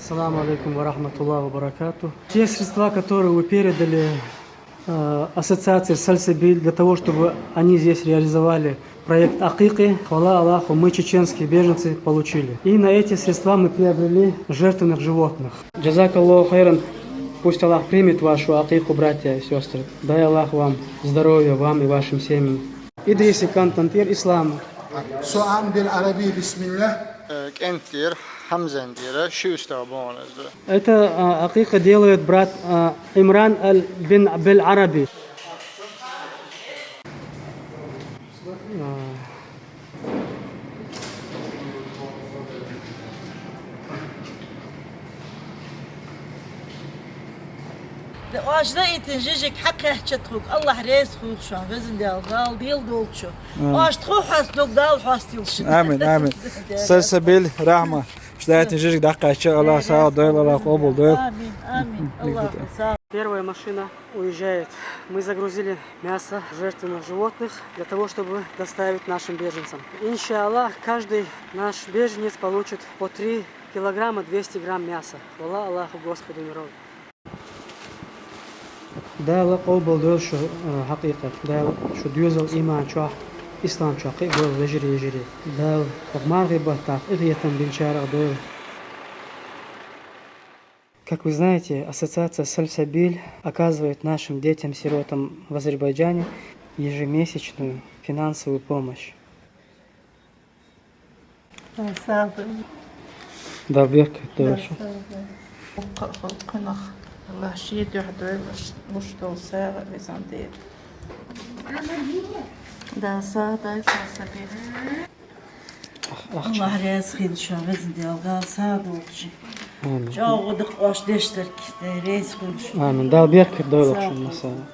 Ассаламу алейкум ва рахматуллахи ва баракату. Те средства, которые вы передали ассоциации Сальсабиль для того, чтобы они здесь реализовали проект Акики, хвала Аллаху, мы, чеченские беженцы, получили. И на эти средства мы приобрели жертвенных животных. Джазак Аллаху хайран. Пусть Аллах примет вашу акику, братья и сестры. Дай Аллах вам здоровья, вам и вашим семьям. Идриси Кантантир Ислам. سؤال بالعربي بسم الله. Кентир, Хамзандира, Шустабон. Это акика делает брат Имран бин Араби. Ağaçda itinjik hak hçetxuk Allah reis xuk şu an vezin dal dal dil dolçu. Ağaç txu has dok dal has dilşin. Амин. Сальсабиль, рахма. Ждайте жижик дакача, Аллах сау дойл, Аллах обул дойл. Амин. Allah sağ. Первая машина уезжает. Мы загрузили мясо жертвенных животных для того, чтобы доставить нашим беженцам. Иншаллах, каждый наш беженец получит по 3 килограмма 200 грамм мяса. Хвала Аллаху, Господу миров. Да, Аллах обул дойл шо хакика. Да, шо дюзал иман шо ислам шо хакик дойл ежири. Да, магриба так игьятан бинчарах дойл. Как вы знаете, ассоциация Сальсабиль оказывает нашим детям-сиротам в Азербайджане ежемесячную финансовую помощь. Да, Берка, тоже. Allah şiir diyor muştu olsa ve zande. Da sağda Sальсабиль. Allah reis xil şu an vezin dal dal sağ dolçu. Жаугыдык аш дештер реис кылыш. Амин. Да, Берка, дойлок шун масала.